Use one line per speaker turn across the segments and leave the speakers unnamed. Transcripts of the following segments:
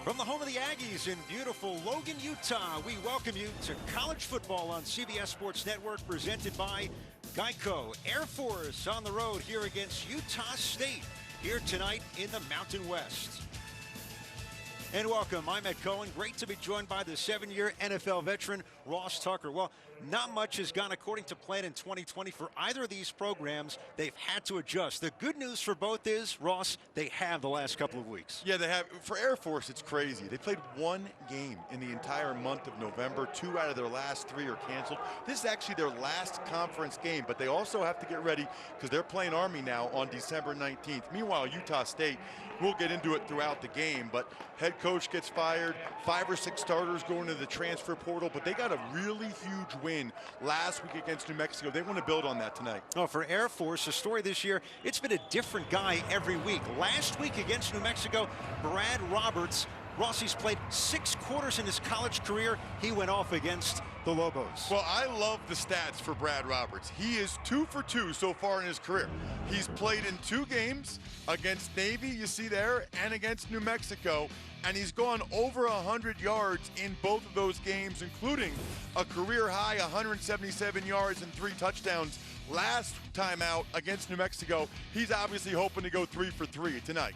From the home of the Aggies in beautiful Logan, Utah, we welcome you to college football on CBS Sports Network, presented by Geico. Air Force on the road here against Utah State, here tonight in the Mountain West. And welcome, I'm Ed Cohen. Great to be joined by the 7-year NFL veteran, Ross Tucker. Well, not much has gone according to plan in 2020 for either of these programs. They've had to adjust. The good news for both is, Ross, they have the last couple of weeks.
Yeah, they have. For Air Force, it's crazy. They played one game in the entire month of November. 2 out of their last 3 are canceled. This is actually their last conference game, but they also have to get ready because they're playing Army now on December 19th. Meanwhile, Utah State, we'll get into it throughout the game, but head coach gets fired, 5 or 6 starters going to the transfer portal, but they got a really huge win last week against New Mexico. They want to build on that tonight.
Oh, for Air Force, the story this year, it's been a different guy every week. Last week against New Mexico, Brad Roberts, Rossi's played 6 quarters in his college career. He went off against the Lobos.
Well, I love the stats for Brad Roberts. He is 2 for 2 so far in his career. He's played in 2 games against Navy, you see there, and against New Mexico. And he's gone over 100 yards in both of those games, including a career high 177 yards and 3 touchdowns last time out against New Mexico. He's obviously hoping to go 3 for 3 tonight.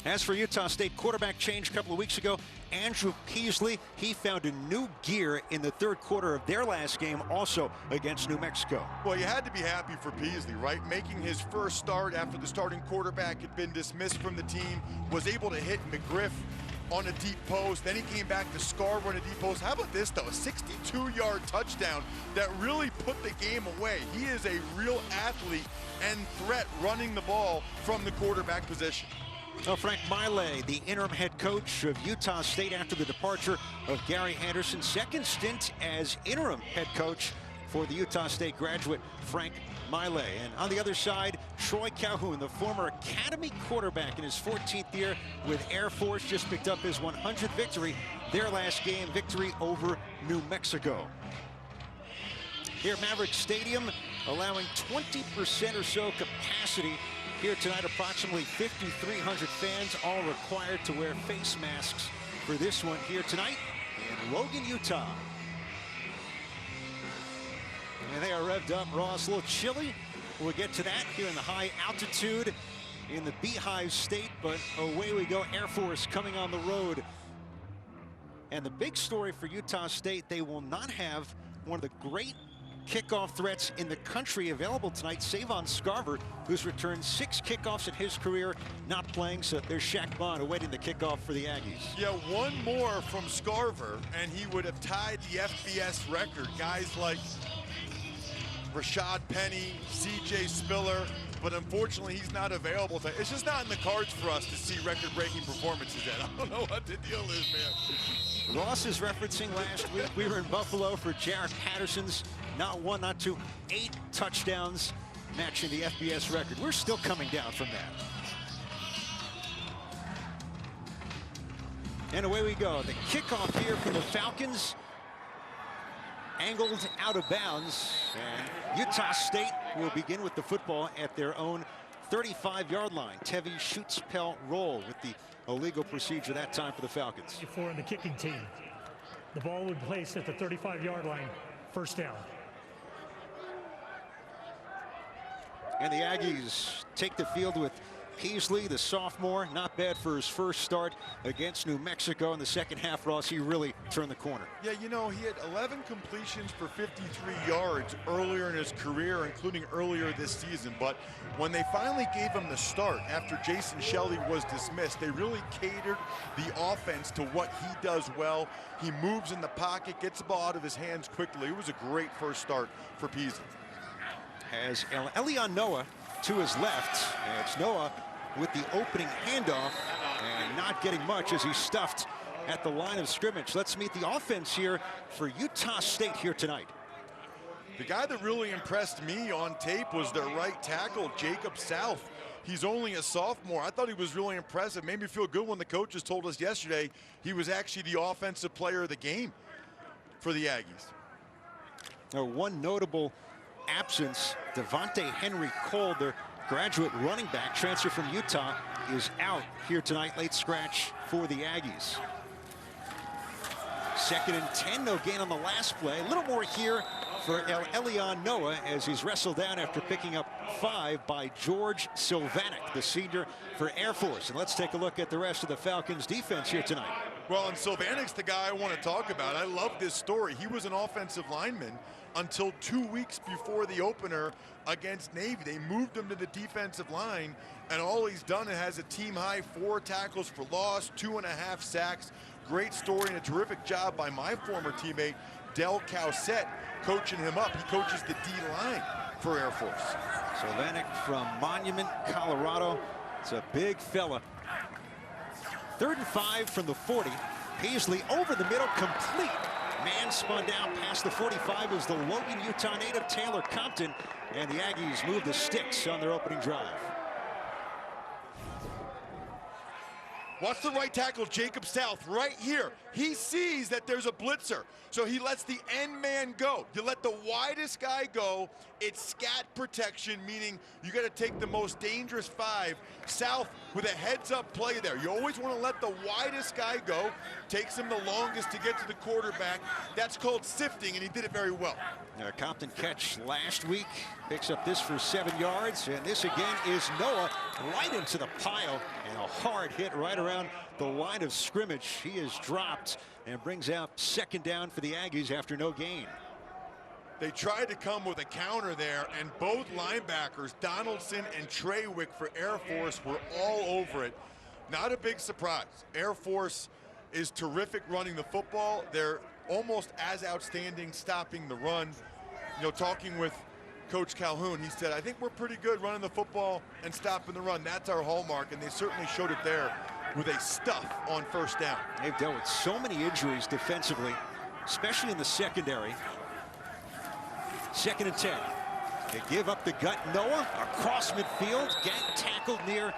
As for Utah State, quarterback change a couple of weeks ago. Andrew Peasley, he found a new gear in the 3rd quarter of their last game, also against New Mexico.
Well, you had to be happy for Peasley, right? Making his first start after the starting quarterback had been dismissed from the team, was able to hit McGriff on a deep post. Then he came back to Scarver on a deep post. How about this, though? A 62-yard touchdown that really put the game away. He is a real athlete and threat running the ball from the quarterback position.
Well, Frank Maile, the interim head coach of Utah State after the departure of Gary Anderson. 2nd stint as interim head coach for the Utah State graduate, Frank Maile. And on the other side, Troy Calhoun, the former Academy quarterback in his 14th year with Air Force, just picked up his 100th victory. Their last game victory over New Mexico. Here at Maverick Stadium, allowing 20% or so capacity. Here tonight, approximately 5,300 fans, all required to wear face masks for this one here tonight in Logan, Utah. And they are revved up, Ross. A little chilly. We'll get to that here in the high altitude in the Beehive State, but away we go. Air Force coming on the road. And the big story for Utah State, they will not have one of the great kickoff threats in the country available tonight. Savon Scarver, who's returned 6 kickoffs in his career, not playing, so there's Shaq Bond awaiting the kickoff for the Aggies.
Yeah, one more from Scarver, and he would have tied the FBS record. Guys like Rashad Penny, CJ Spiller, but unfortunately he's not available. It's just not in the cards for us to see record-breaking performances yet. I don't know what the deal is, man.
Ross is referencing last week. We were in Buffalo for Jared Patterson's not 1, not 2, 8 touchdowns, matching the FBS record. We're still coming down from that. And away we go. The kickoff here from the Falcons. Angled out of bounds. And Utah State will begin with the football at their own 35-yard line. Tevi Schutzpel roll with the illegal procedure that time for the Falcons.
For the kicking team. The ball would be placed at the 35-yard line. First down.
And the Aggies take the field with Peasley, the sophomore. Not bad for his first start against New Mexico in the second half. Ross, he really turned the corner.
Yeah, you know, he had 11 completions for 53 yards earlier in his career, including earlier this season. But when they finally gave him the start after Jason Shelley was dismissed, they really catered the offense to what he does well. He moves in the pocket, gets the ball out of his hands quickly. It was a great first start for Peasley.
Has Elion Noah to his left. And it's Noah with the opening handoff and not getting much as he's stuffed at the line of scrimmage. Let's meet the offense here for Utah State here tonight.
The guy that really impressed me on tape was their right tackle, Jacob South. He's only a sophomore. I thought he was really impressive. Made me feel good when the coaches told us yesterday he was actually the offensive player of the game for the Aggies.
Now, one notable absence, Devontae Henry Cole, their graduate running back, transfer from Utah, is out here tonight, late scratch for the Aggies. 2nd and 10, no gain on the last play. A little more here for Elion Noah as he's wrestled down after picking up 5 by George Sylvanek, the senior for Air Force. And let's take a look at the rest of the Falcons defense here tonight.
Well, and Sylvanek's the guy I want to talk about. I love this story. He was an offensive lineman until 2 weeks before the opener against Navy. They moved him to the defensive line, and all he's done is has a team-high 4 tackles for loss, 2.5 sacks. Great story and a terrific job by my former teammate, Del Cowsett, coaching him up. He coaches the D-line for Air Force.
Sylvanek from Monument, Colorado. It's a big fella. 3rd and 5 from the 40. Paisley over the middle, complete. Man spun down past the 45 is the Logan, Utah native Taylor Compton, and the Aggies move the sticks on their opening drive.
Watch the right tackle, Jacob South, right here. He sees that there's a blitzer, so he lets the end man go. You let the widest guy go, it's scat protection, meaning you got to take the most dangerous 5. South with a heads-up play there. You always want to let the widest guy go. Takes him the longest to get to the quarterback. That's called sifting, and he did it very well.
Compton catch last week, picks up this for 7 yards, and this again is Noah right into the pile, and a hard hit right around the line of scrimmage. He is dropped and brings out 2nd down for the Aggies after no gain.
They tried to come with a counter there, and both linebackers, Donaldson and Treywick for Air Force, were all over it. Not a big surprise. Air Force is terrific running the football. They're almost as outstanding stopping the run. You know, talking with Coach Calhoun, he said, I think we're pretty good running the football and stopping the run. That's our hallmark, and they certainly showed it there with a stuff on 1st down.
They've dealt with so many injuries defensively, especially in the secondary. 2nd and 10. They give up the gut. Noah across midfield, getting tackled near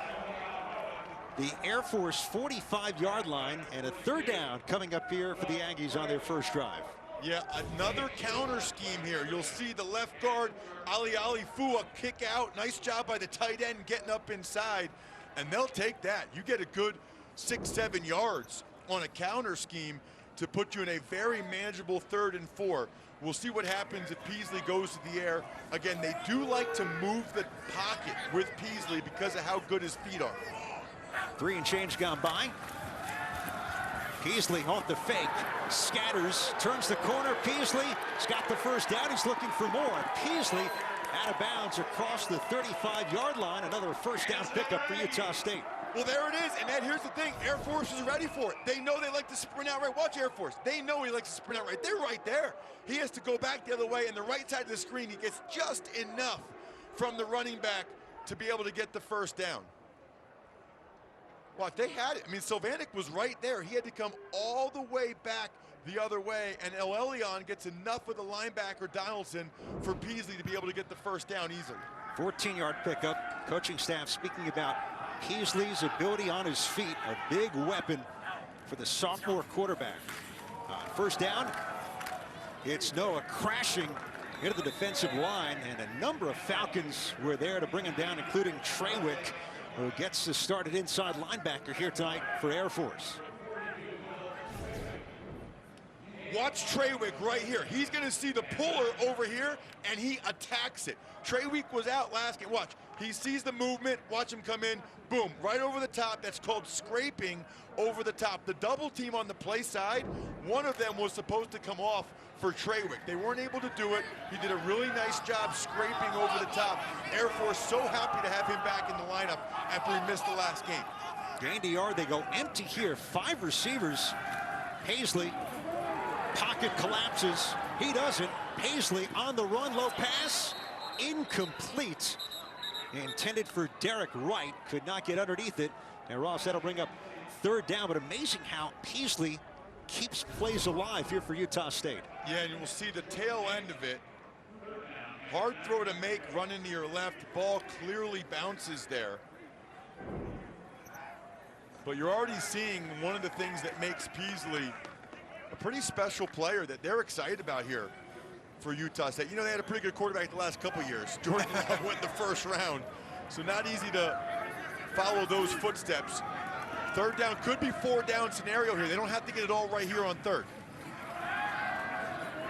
the Air Force 45-yard line, and a 3rd down coming up here for the Aggies on their first drive.
Yeah, another counter scheme here. You'll see the left guard, Ali Fua, kick out. Nice job by the tight end getting up inside, and they'll take that. You get a good 6-7 yards on a counter scheme to put you in a very manageable 3rd and 4. We'll see what happens if Peasley goes to the air. Again, they do like to move the pocket with Peasley because of how good his feet are.
3 and change gone by. Peasley off the fake, scatters, turns the corner. Peasley's got the 1st down. He's looking for more. Peasley out of bounds across the 35-yard line. Another 1st down pickup for Utah State.
Well, there it is, and Ed, here's the thing. Air Force is ready for it. They know they like to sprint out right. Watch Air Force. They know he likes to sprint out right. They're right there. He has to go back the other way, and the right side of the screen, he gets just enough from the running back to be able to get the 1st down. Watch, they had it. I mean, Sylvanek was right there. He had to come all the way back the other way, and El Elyon gets enough of the linebacker, Donaldson, for Peasley to be able to get the 1st down easily.
14-yard pickup. Coaching staff speaking about Peasley's ability on his feet, a big weapon for the sophomore quarterback. 1st down, it's Noah crashing into the defensive line, and a number of Falcons were there to bring him down, including Treywick, who gets the started inside linebacker here tonight for Air Force.
Watch Treywick right here. He's going to see the puller over here, and he attacks it. Treywick was out last game. Watch. He sees the movement. Watch him come in. Boom. Right over the top. That's called scraping over the top. The double team on the play side, one of them was supposed to come off for Treywick. They weren't able to do it. He did a really nice job scraping over the top. Air Force so happy to have him back in the lineup after he missed the last game.
Gain to yard. They go empty here. 5 receivers. Paisley. Pocket collapses. He doesn't. Paisley on the run. Low pass. Incomplete. Intended for Derek Wright. Could not get underneath it. And Ross, that'll bring up 3rd down. But amazing how Paisley keeps plays alive here for Utah State.
Yeah, and you'll see the tail end of it. Hard throw to make, running to your left. Ball clearly bounces there. But you're already seeing one of the things that makes Paisley a pretty special player that they're excited about here for Utah State. You know, they had a pretty good quarterback the last couple years. Jordan Love went in the 1st round, so not easy to follow those footsteps. 3rd down could be 4 down scenario here. They don't have to get it all right here on 3rd.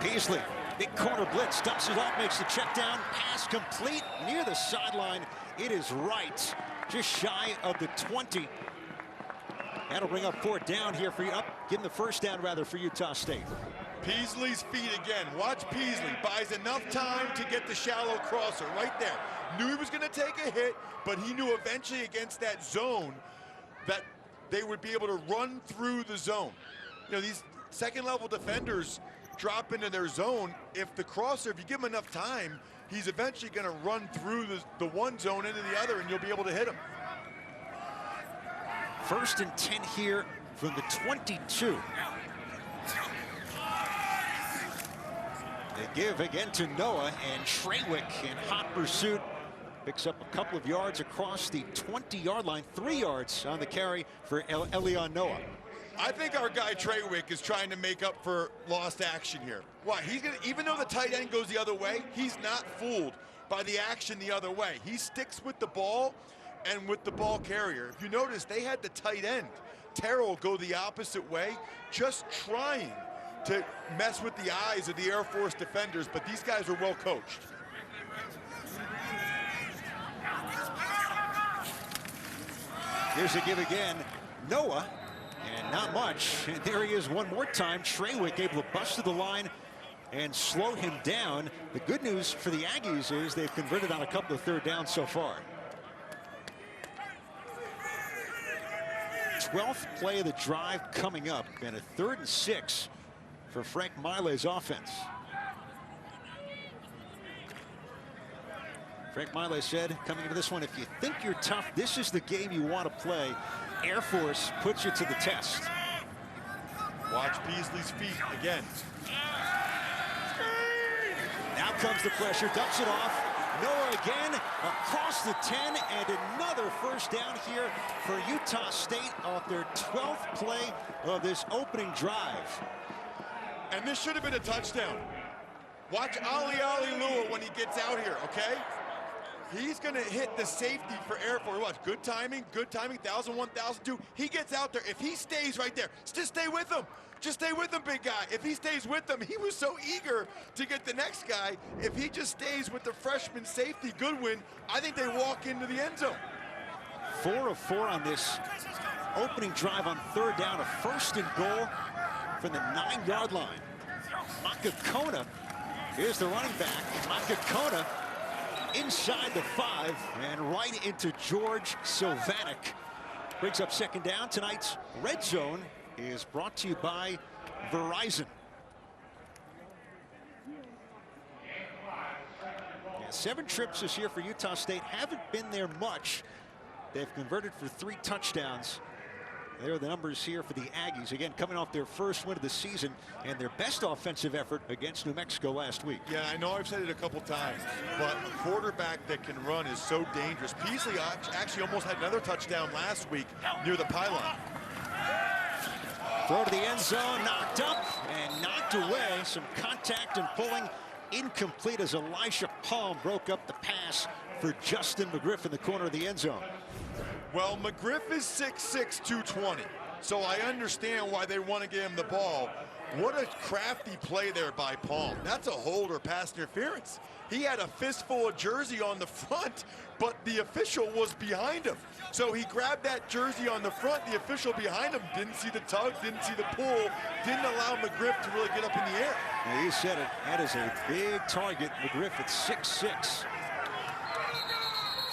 Peasley, big corner blitz, dumps it off, makes the check down, pass complete near the sideline. It is right, just shy of the 20. That'll bring up 4th down here for you. Give him the first down rather for Utah State.
Peasley's feet again. Watch Peasley. Buys enough time to get the shallow crosser right there. Knew he was going to take a hit, but he knew eventually against that zone that they would be able to run through the zone. You know, these second-level defenders drop into their zone. If the crosser, if you give him enough time, he's eventually going to run through the one zone into the other, and you'll be able to hit him.
1st and 10 here from the 22. They give again to Noah, and Trawick in hot pursuit picks up a couple of yards across the 20-yard line, 3 yards on the carry for Elion Noah.
I think our guy Trawick is trying to make up for lost action here. Why? He's gonna, even though the tight end goes the other way, he's not fooled by the action the other way. He sticks with the ball and with the ball carrier. If you notice, they had the tight end, Terrell, go the opposite way, just trying to mess with the eyes of the Air Force defenders, but these guys are well coached.
Here's a give again, Noah, and not much. And there he is one more time. Trawick able to bust to the line and slow him down. The good news for the Aggies is they've converted on a couple of 3rd downs so far. 12th play of the drive coming up, and a 3rd and 6 for Frank Miley's offense. Frank Miley said coming into this one, if you think you're tough, this is the game you want to play. Air Force puts you to the test.
Watch Peasley's feet again.
Now comes the pressure, dumps it off. Noah again across the 10, and another 1st down here for Utah State off their 12th play of this opening drive.
And this should have been a touchdown. Watch Ali Lua when he gets out here, okay? He's going to hit the safety for Air Force. Watch, good timing, 1,000, 1,002. He gets out there. If he stays right there, just stay with him. Just stay with him, big guy. If he stays with them, he was so eager to get the next guy. If he just stays with the freshman safety, Goodwin, I think they walk into the end zone.
4 of 4 on this opening drive on 3rd down, a 1st and goal from the 9-yard line. Makakona, here's the running back. Makakona inside the 5 and right into George Sylvanek. Brings up 2nd down. Tonight's Red Zone is brought to you by Verizon. Yeah, 7 trips this year for Utah State. Haven't been there much. They've converted for 3 touchdowns. There are the numbers here for the Aggies. Again, coming off their 1st win of the season and their best offensive effort against New Mexico last week.
Yeah, I know I've said it a couple times, but a quarterback that can run is so dangerous. Peasley actually almost had another touchdown last week near the pylon.
Throw to the end zone, knocked up and knocked away. Some contact and pulling, incomplete as Elisha Palm broke up the pass for Justin McGriff in the corner of the end zone.
Well, McGriff is 6'6", 220, so I understand why they want to get him the ball. What a crafty play there by Palm. That's a hold or pass interference. He had a fistful of jersey on the front, but the official was behind him. So he grabbed that jersey on the front, the official behind him didn't see the tug, didn't see the pull, didn't allow McGriff to really get up in the air.
Now, you said it, that is a big target. McGriff at 6'6".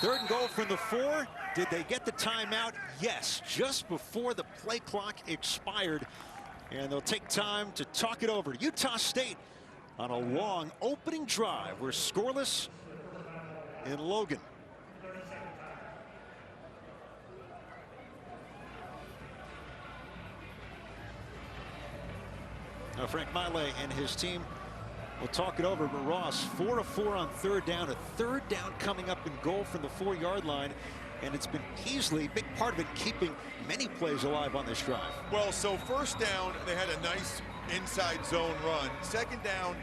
3rd and goal from the 4. Did they get the timeout? Yes, just before the play clock expired. And they'll take time to talk it over. Utah State on a long opening drive. We're scoreless in Logan. Now Frank Miley and his team will talk it over, but Ross, 4 of 4 on 3rd down. A 3rd down coming up in goal from the 4-yard line. And it's been Peasley, big part of it, keeping many plays alive on this drive.
Well, so 1st down, they had a nice inside zone run. 2nd down,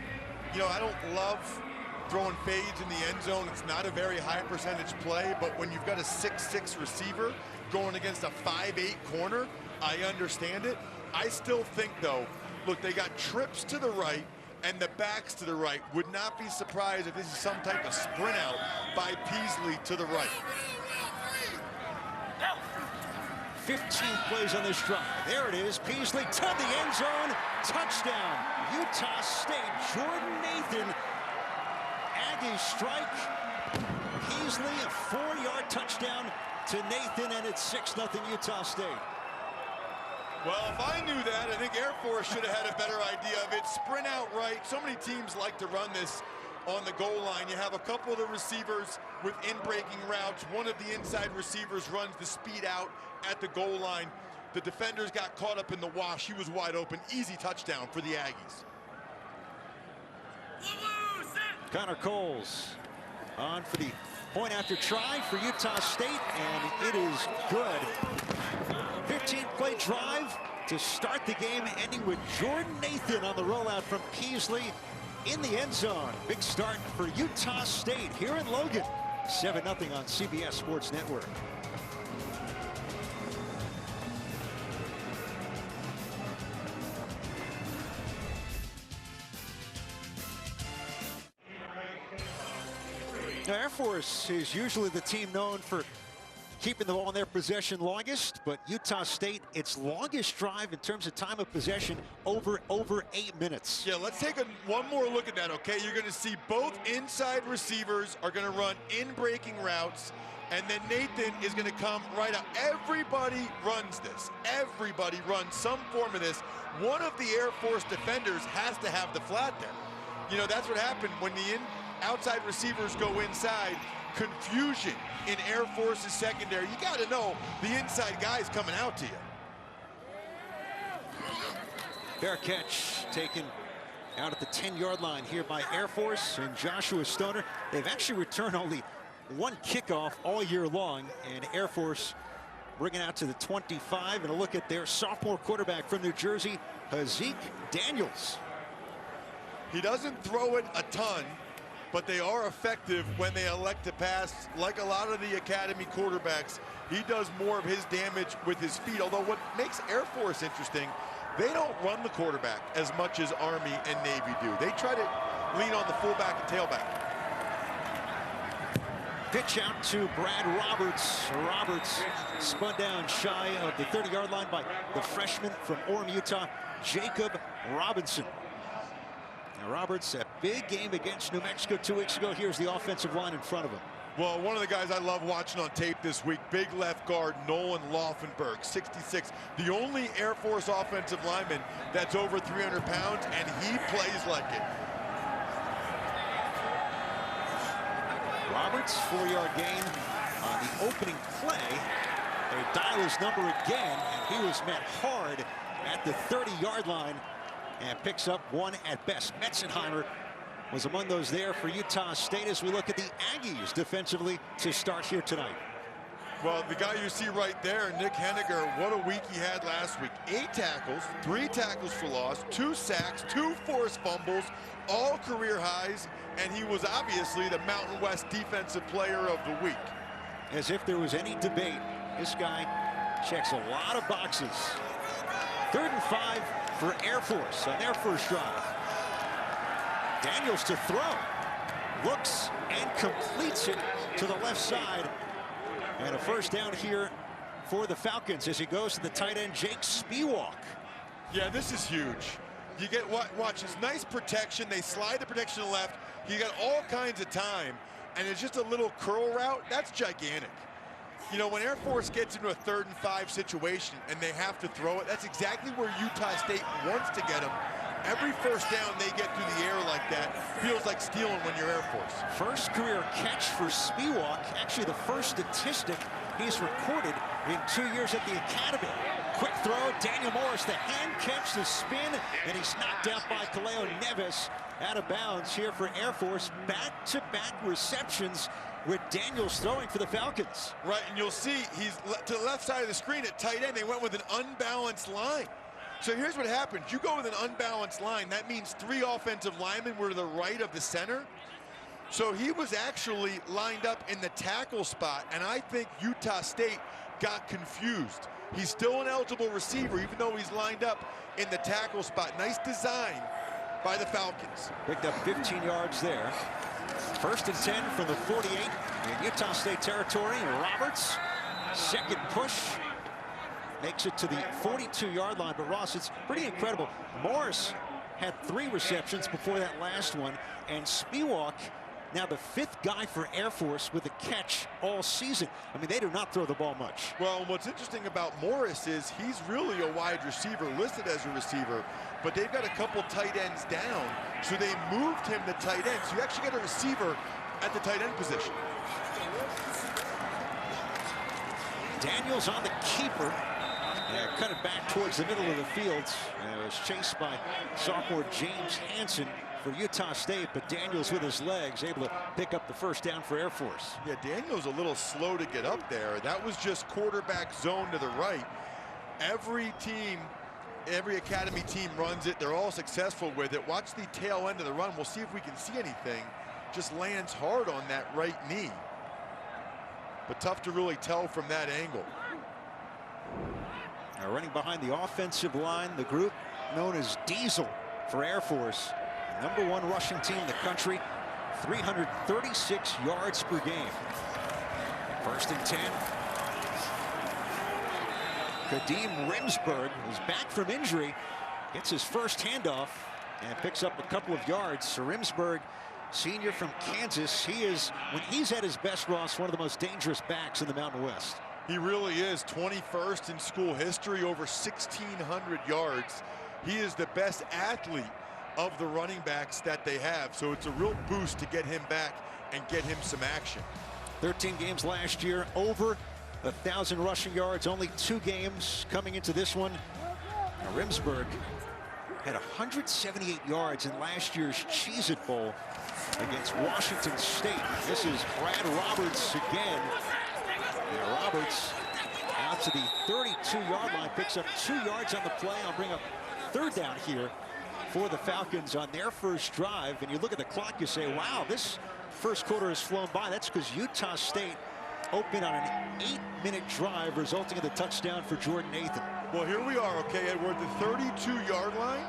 you know, I don't love throwing fades in the end zone. It's not a very high percentage play, but when you've got a 6'6" receiver going against a 5'8" corner, I understand it. I still think, though, look, they got trips to the right, and the backs to the right. Would not be surprised if this is some type of sprint out by Peasley to the right.
15 plays on this drive. There it is. Peasley to the end zone. Touchdown. Utah State. Jordan Nathan. Aggies strike. Peasley, a 4-yard touchdown to Nathan, and it's 6-0 Utah State.
Well, if I knew that, I think Air Force should have had a better idea of it. Sprint out right. So many teams like to run this on the goal line. You have a couple of the receivers with in-breaking routes. One of the inside receivers runs the speed out at the goal line. The defenders got caught up in the wash. He was wide open. Easy touchdown for the Aggies.
Connor Coles on for the point after try for Utah State, and it is good. 15-play drive to start the game, ending with Jordan Nathan on the rollout from Peasley in the end zone. Big start for Utah State here in Logan. 7-0 on CBS Sports Network. Now, Air Force is usually the team known for keeping the ball in their possession longest, but Utah State, its longest drive in terms of time of possession, over 8 minutes.
Yeah, let's take one more look at that, okay? You're going to see both inside receivers are going to run in-breaking routes, and then Nathan is going to come right out. Everybody runs this. Everybody runs some form of this. One of the Air Force defenders has to have the flat there. You know, that's what happened when the outside receivers go inside. Confusion in Air Force's secondary. You got to know the inside guy is coming out to you.
Fair catch taken out at the 10-yard line here by Air Force and Joshua Stoner. They've actually returned only one kickoff all year long, and Air Force bringing out to the 25, and a look at their sophomore quarterback from New Jersey, Hazik Daniels.
He doesn't throw it a ton, but they are effective when they elect to pass. Like a lot of the academy quarterbacks, he does more of his damage with his feet. Although what makes Air Force interesting, they don't run the quarterback as much as Army and Navy do. They try to lean on the fullback and tailback.
Pitch out to Brad Roberts. Roberts spun down shy of the 30-yard line by the freshman from Orem, Utah, Jacob Robinson. Now Roberts, a big game against New Mexico 2 weeks ago. Here's the offensive line in front of him.
Well, one of the guys I love watching on tape this week, big left guard Nolan Laufenberg, 66. The only Air Force offensive lineman that's over 300 pounds, and he plays like it.
Roberts, 4-yard gain on the opening play. They dial his number again, and he was met hard at the 30-yard line and picks up one at best. Metzenheimer was among those there for Utah State as we look at the Aggies defensively to start here tonight.
Well, the guy you see right there, Nick Henniger, what a week he had last week. 8 tackles, 3 tackles for loss, 2 sacks, 2 forced fumbles, all career highs, and he was obviously the Mountain West Defensive Player of the Week.
As if there was any debate, this guy checks a lot of boxes. 3rd and 5 for Air Force on their first drive. Daniels to throw. Looks and completes it to the left side. And a first down here for the Falcons as he goes to the tight end, Jake Spiewak.
Yeah, this is huge. You get, watch, it's nice protection. They slide the protection to the left. You got all kinds of time, and it's just a little curl route. That's gigantic. You know, when Air Force gets into a 3rd and 5 situation and they have to throw it, that's exactly where Utah State wants to get them. Every first down they get through the air like that feels like stealing when you're Air Force.
First career catch for Spiewak, actually the first statistic he's recorded in 2 years at the academy. Quick throw, Daniel Morris, the hand catch, the spin, and he's knocked out by Kaleo Neves out of bounds here for Air Force. Back-to-back receptions with Daniels throwing for the Falcons.
Right, and you'll see he's to the left side of the screen at tight end. They went with an unbalanced line. So here's what happens. You go with an unbalanced line. That means 3 offensive linemen were to the right of the center. So he was actually lined up in the tackle spot, and I think Utah State got confused. He's still an eligible receiver, even though he's lined up in the tackle spot. Nice design by the Falcons.
Picked up 15 yards there. 1st and 10 from the 48 in Utah State territory. Roberts, second push, makes it to the 42-yard line. But Ross, it's pretty incredible. Morris had 3 receptions before that last one, and Spiewak, now the 5th guy for Air Force with a catch all season. I mean, they do not throw the ball much.
Well, what's interesting about Morris is he's really a wide receiver, listed as a receiver, but they've got a couple tight ends down, so they moved him to tight end. So you actually get a receiver at the tight end position.
Daniels on the keeper. Cut it back towards the middle of the field. It was chased by sophomore James Hansen for Utah State, but Daniels with his legs able to pick up the 1st down for Air Force.
Yeah, Daniels a little slow to get up there. That was just quarterback zone to the right. Every team, every academy team runs it. They're all successful with it. Watch the tail end of the run. We'll see if we can see anything. Just lands hard on that right knee. But tough to really tell from that angle.
Now running behind the offensive line, the group known as Diesel for Air Force. #1 rushing team in the country, 336 yards per game. 1st and 10. Kadeem Rimsberg is back from injury, gets his first handoff and picks up a couple of yards. So Rimsberg, senior from Kansas, he is, when he's at his best, Ross, one of the most dangerous backs in the Mountain West.
He really is. 21st in school history, over 1,600 yards. He is the best athlete of the running backs that they have. So it's a real boost to get him back and get him some action.
13 games last year, over 1,000 rushing yards, only 2 games coming into this one. Now, Rimsberg had 178 yards in last year's Cheez-It Bowl against Washington State. This is Brad Roberts again. Yeah, Roberts out to the 32-yard line, picks up 2 yards on the play. I'll bring up 3rd down here for the Falcons on their first drive. And you look at the clock, you say, wow, this first quarter has flown by. That's because Utah State opened on an 8-minute drive, resulting in the touchdown for Jordan Nathan.
Well, here we are, okay, and we're at the 32-yard line,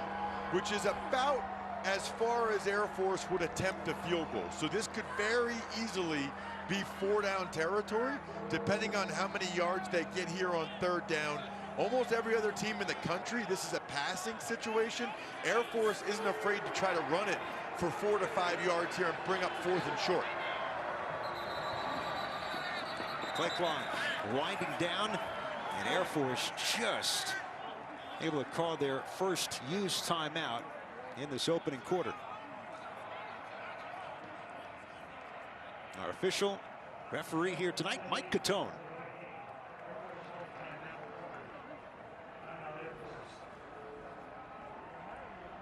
which is about as far as Air Force would attempt a field goal. So this could very easily be 4-down territory, depending on how many yards they get here on 3rd down. Almost every other team in the country, this is a passing situation. Air Force isn't afraid to try to run it for 4 to 5 yards here and bring up 4th and short.
Play clock winding down, and Air Force just able to call their first used timeout in this opening quarter. Our official referee here tonight, Mike Catone.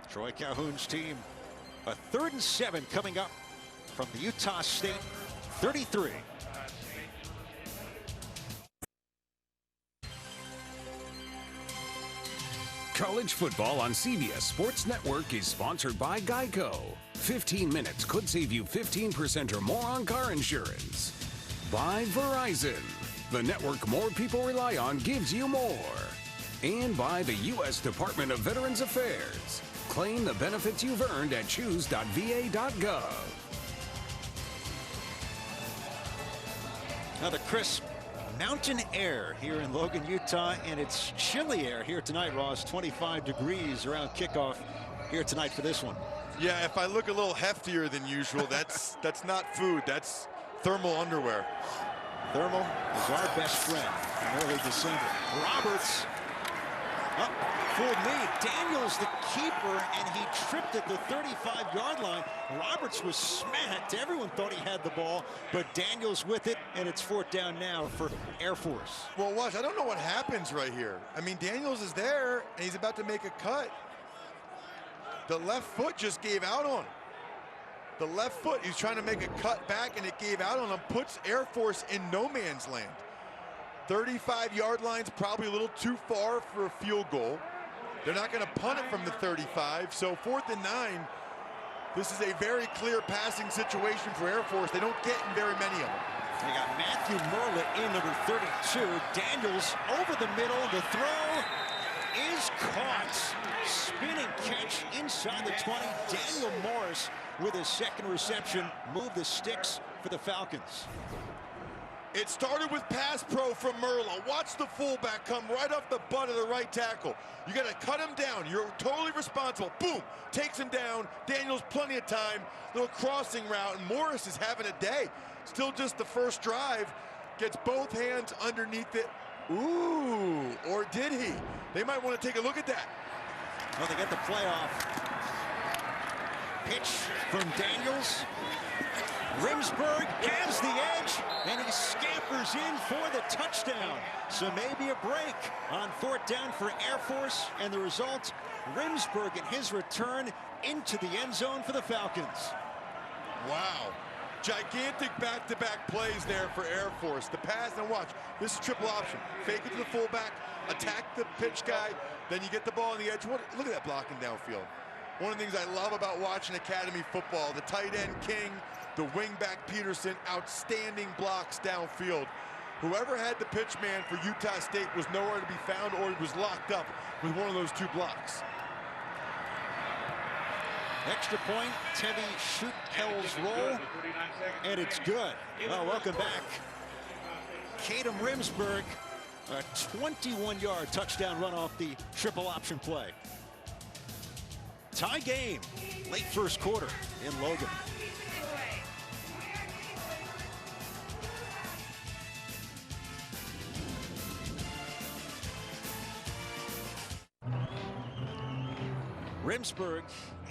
Troy Calhoun's team, a 3rd and 7 coming up from the Utah State 33.
College football on CBS Sports Network is sponsored by Geico. 15 minutes could save you 15% or more on car insurance. By Verizon, the network more people rely on gives you more. And by the U.S. Department of Veterans Affairs. Claim the benefits you've earned at choose.va.gov.
Now the crisp mountain air here in Logan, Utah, and it's chilly air here tonight, Ross. 25 degrees around kickoff here tonight for this one.
Yeah, if I look a little heftier than usual, that's not food, that's thermal underwear.
Thermal is our best friend in early December. Roberts, fooled me. Daniels the keeper, and he tripped at the 35-yard line. Roberts was smacked. Everyone thought he had the ball, but Daniels with it, and it's 4th down now for Air Force.
Well, watch, I don't know what happens right here. I mean, Daniels is there, and he's about to make a cut. The left foot just gave out on him. The left foot, he's trying to make a cut back, and it gave out on him, puts Air Force in no man's land. 35-yard line's probably a little too far for a field goal. They're not going to punt it from the 35, so 4th and 9. This is a very clear passing situation for Air Force. They don't get in very many of them.
They got Matthew Merlett in number 32. Daniels over the middle. The throw is caught. Spinning catch inside the 20. Daniel Morris with his second reception moved the sticks for the Falcons.
It started with pass pro from Merla. Watch the fullback come right off the butt of the right tackle. You got to cut him down. You're totally responsible. Boom, takes him down. Daniel's plenty of time. Little crossing route, and Morris is having a day. Still just the first drive. Gets both hands underneath it. Ooh, or did he? They might want to take a look at that.
Well, they get the playoff. Pitch from Daniels. Rimsburg has the edge, and he scampers in for the touchdown. So maybe a break on 4th down for Air Force, and the result, Rimsburg and his return into the end zone for the Falcons.
Wow. Gigantic back-to-back plays there for Air Force. The pass, and watch, this is triple option. Fake it to the fullback, attack the pitch guy, then you get the ball on the edge. Look at that blocking downfield. One of the things I love about watching academy football, the tight end King, the wingback Peterson, outstanding blocks downfield. Whoever had the pitch man for Utah State was nowhere to be found, or he was locked up with one of those two blocks.
Extra point, Tevi Schutel's roll, and it's good. Well, welcome back. Kadem Rimsburg, a 21-yard touchdown run off the triple option play. Tie game, late first quarter in Logan. Rimsburg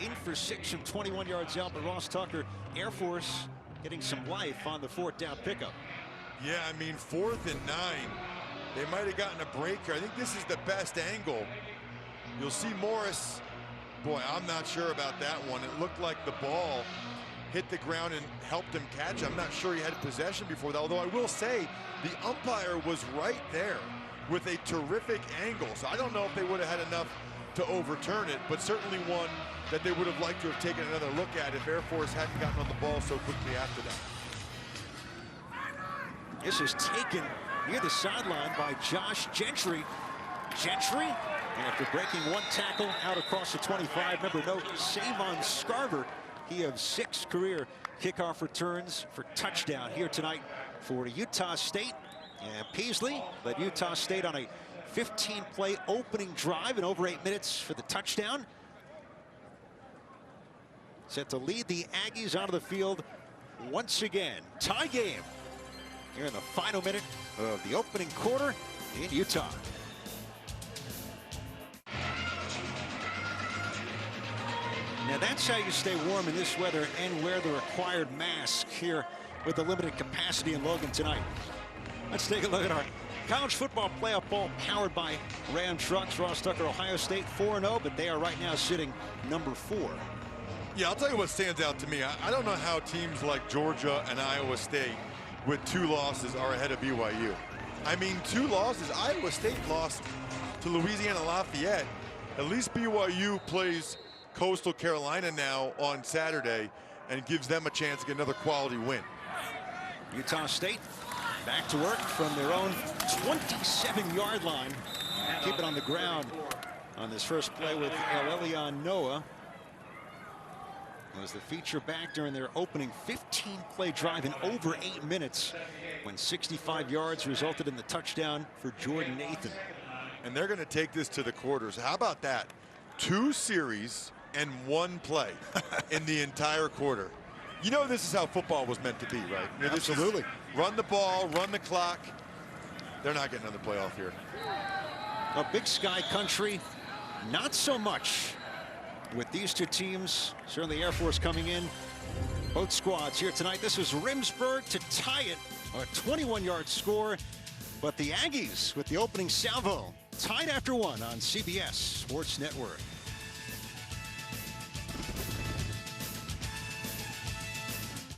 in for 6 from 21 yards out, but Ross Tucker, Air Force, getting some life on the 4th down pickup.
Yeah, I mean, 4th and 9. They might have gotten a break here. I think this is the best angle. You'll see Morris. Boy, I'm not sure about that one. It looked like the ball hit the ground and helped him catch. I'm not sure he had possession before that, although I will say the umpire was right there with a terrific angle. So I don't know if they would have had enough to overturn it, but certainly one that they would have liked to have taken another look at if Air Force hadn't gotten on the ball so quickly after that.
This is taken near the sideline by Josh Gentry. Gentry, after breaking one tackle out across the 25, number note, Savon Scarver. He has 6 career kickoff returns for touchdown here tonight for Utah State. And Peasley led Utah State on a 15-play opening drive in over 8 minutes for the touchdown. Set to lead the Aggies onto the field once again. Tie game here in the final minute of the opening quarter in Utah. Now that's how you stay warm in this weather and wear the required mask here with the limited capacity in Logan tonight. Let's take a look at our college football playoff poll powered by Ram Trucks. Ross Tucker, Ohio State 4-0, but they are right now sitting number 4.
Yeah, I'll tell you what stands out to me. I don't know how teams like Georgia and Iowa State with 2 losses are ahead of BYU. I mean, 2 losses. Iowa State lost to Louisiana Lafayette. At least BYU plays Coastal Carolina now on Saturday and gives them a chance to get another quality win.
Utah State back to work from their own 27-yard line. Keep it on the ground on this first play with Elelion Noah. Was the feature back during their opening 15-play drive in over 8 minutes when 65 yards resulted in the touchdown for Jordan Nathan.
And they're going to take this to the quarters. How about that? 2 series and 1 play in the entire quarter. You know this is how football was meant to be, right? You know,
Absolutely.
Run the ball, run the clock. They're not getting another playoff here.
A Big Sky country, not so much with these 2 teams. Certainly Air Force coming in. Both squads here tonight. This is Rimsburg to tie it, a 21-yard score. But the Aggies with the opening salvo, tied after 1 on CBS Sports Network.